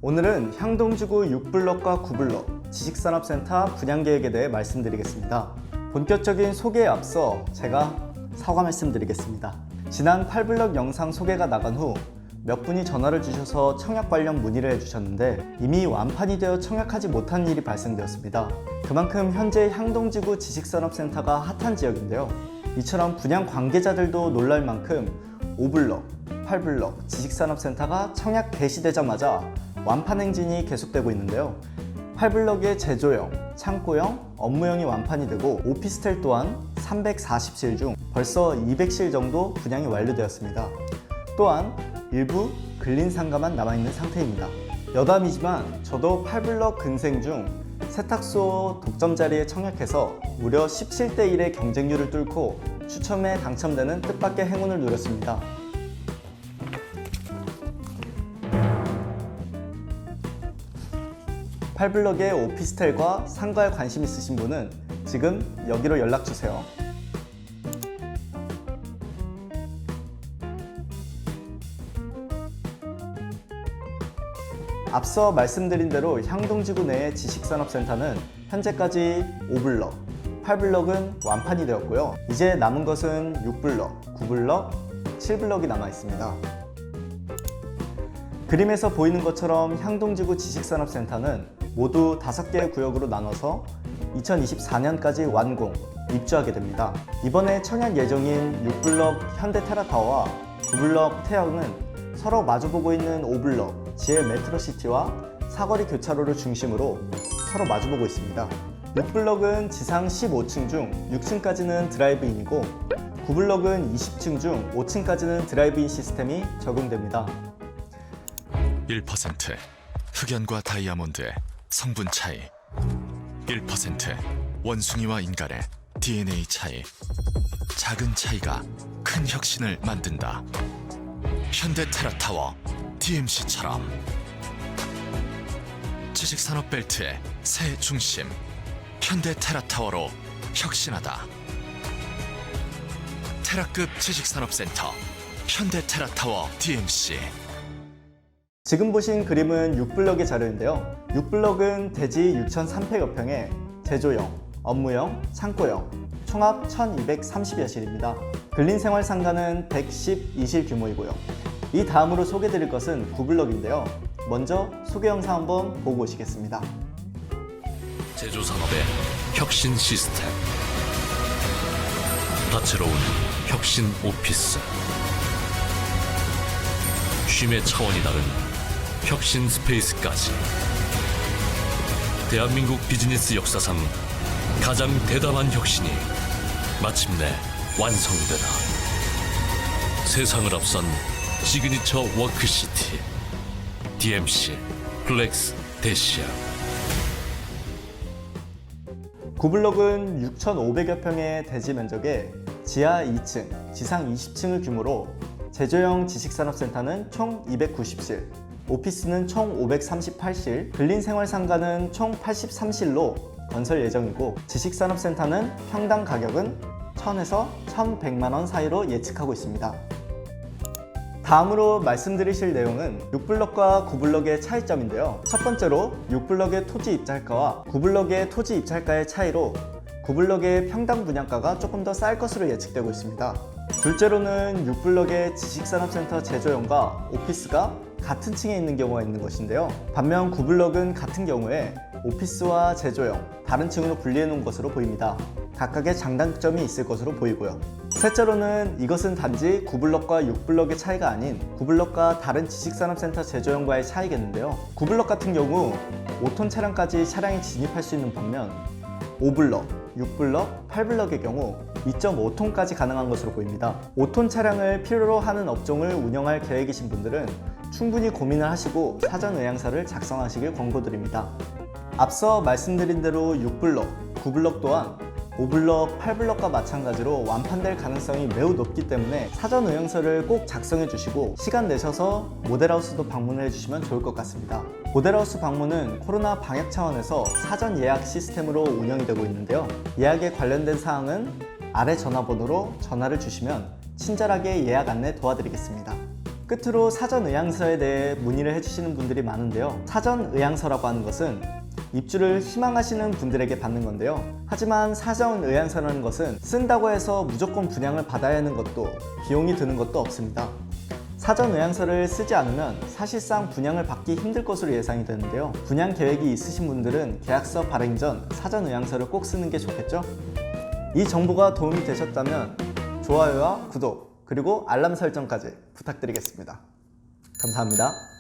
오늘은 향동지구 6블럭과 9블럭 지식산업센터 분양계획에 대해 말씀드리겠습니다. 본격적인 소개에 앞서 제가 사과 말씀드리겠습니다. 지난 8블럭 영상 소개가 나간 후 몇 분이 전화를 주셔서 청약 관련 문의를 해주셨는데 이미 완판이 되어 청약하지 못한 일이 발생되었습니다. 그만큼 현재 향동지구 지식산업센터가 핫한 지역인데요. 이처럼 분양 관계자들도 놀랄 만큼 5블럭, 8블럭 지식산업센터가 청약 개시되자마자 완판 행진이 계속되고 있는데요. 8블럭의 제조형, 창고형, 업무형이 완판이 되고 오피스텔 또한 340실 중 벌써 200실 정도 분양이 완료되었습니다. 또한 일부 근린상가만 남아있는 상태입니다. 여담이지만 저도 8블럭 근생 중 세탁소 독점 자리에 청약해서 무려 17대 1의 경쟁률을 뚫고 추첨에 당첨되는 뜻밖의 행운을 누렸습니다. (8블럭의) 오피스텔과 상가에 관심 있으신 분은 지금 여기로 연락주세요. 앞서 말씀드린 대로 향동지구 내의 지식산업센터는 현재까지 5블럭, 8블럭은 완판이 되었고요. 이제 남은 것은 6블럭, 9블럭, 7블럭이 남아 있습니다. 그림에서 보이는 것처럼 향동지구 지식산업센터는 모두 5개의 구역으로 나눠서 2024년까지 완공, 입주하게 됩니다. 이번에 청약 예정인 6블럭 현대테라타워와 9블럭 태형은 서로 마주보고 있는 5블럭 GL 메트로시티와 사거리 교차로를 중심으로 서로 마주보고 있습니다. 6블럭은 지상 15층 중 6층까지는 드라이브인이고 9블럭은 20층 중 5층까지는 드라이브인 시스템이 적용됩니다. 1% 흑연과 다이아몬드의 성분 차이, 1% 원숭이와 인간의 DNA 차이, 작은 차이가 큰 혁신을 만든다. 현대테라타워 DMC처럼 지식산업벨트의 새 중심 현대테라타워로 혁신하다. 테라급 지식산업센터 현대테라타워 DMC. 지금 보신 그림은 6블럭의 자료인데요. 6블럭은 대지 6,300여 평에 제조형, 업무형, 창고형 총합 1,230여 실입니다. 근린생활상가는 112실 규모이고요. 이 다음으로 소개드릴 것은 9블럭인데요. 먼저 소개 영상 한번 보고 오시겠습니다. 제조산업의 혁신 시스템, 다채로운 혁신 오피스, 쉼의 차원이 다른 혁신 스페이스까지 대한민국 비즈니스 역사상 가장 대담한 혁신이 마침내 완성되다. 세상을 앞선 시그니처 워크시티 DMC 플렉스 대시아. 9블럭은 6,500여 평의 대지 면적에 지하 2층, 지상 20층을 규모로 제조형 지식산업센터는 총 290실, 오피스는 총 538실, 근린생활상가는 총 83실로 건설 예정이고 지식산업센터는 평당 가격은 1,000에서 1,100만 원 사이로 예측하고 있습니다. 다음으로 말씀드리실 내용은 6블럭과 9블럭의 차이점인데요. 첫 번째로 6블럭의 토지 입찰가와 9블럭의 토지 입찰가의 차이로 9블럭의 평당 분양가가 조금 더 쌀 것으로 예측되고 있습니다. 둘째로는 6블럭의 지식산업센터 제조형과 오피스가 같은 층에 있는 경우가 있는 것인데요. 반면 9블럭은 같은 경우에 오피스와 제조형, 다른 층으로 분리해 놓은 것으로 보입니다. 각각의 장단점이 있을 것으로 보이고요. 셋째로는 이것은 단지 9블럭과 6블럭의 차이가 아닌 9블럭과 다른 지식산업센터 제조형과의 차이겠는데요. 9블럭 같은 경우 5톤 차량까지 차량이 진입할 수 있는 반면 5블럭, 6블럭, 8블럭의 경우 2.5톤까지 가능한 것으로 보입니다. 5톤 차량을 필요로 하는 업종을 운영할 계획이신 분들은 충분히 고민을 하시고 사전 의향서를 작성하시길 권고드립니다. 앞서 말씀드린 대로 6블럭, 9블럭 또한 5블럭, 8블럭과 마찬가지로 완판될 가능성이 매우 높기 때문에 사전 의향서를 꼭 작성해 주시고 시간 내셔서 모델하우스도 방문을 해주시면 좋을 것 같습니다. 모델하우스 방문은 코로나 방역 차원에서 사전 예약 시스템으로 운영이 되고 있는데요. 예약에 관련된 사항은 아래 전화번호로 전화를 주시면 친절하게 예약 안내 도와드리겠습니다. 끝으로 사전 의향서에 대해 문의를 해주시는 분들이 많은데요. 사전 의향서라고 하는 것은 입주를 희망하시는 분들에게 받는 건데요. 하지만 사전 의향서라는 것은 쓴다고 해서 무조건 분양을 받아야 하는 것도 비용이 드는 것도 없습니다. 사전 의향서를 쓰지 않으면 사실상 분양을 받기 힘들 것으로 예상이 되는데요. 분양 계획이 있으신 분들은 계약서 발행 전 사전 의향서를 꼭 쓰는 게 좋겠죠? 이 정보가 도움이 되셨다면 좋아요와 구독, 그리고 알람 설정까지 부탁드리겠습니다. 감사합니다.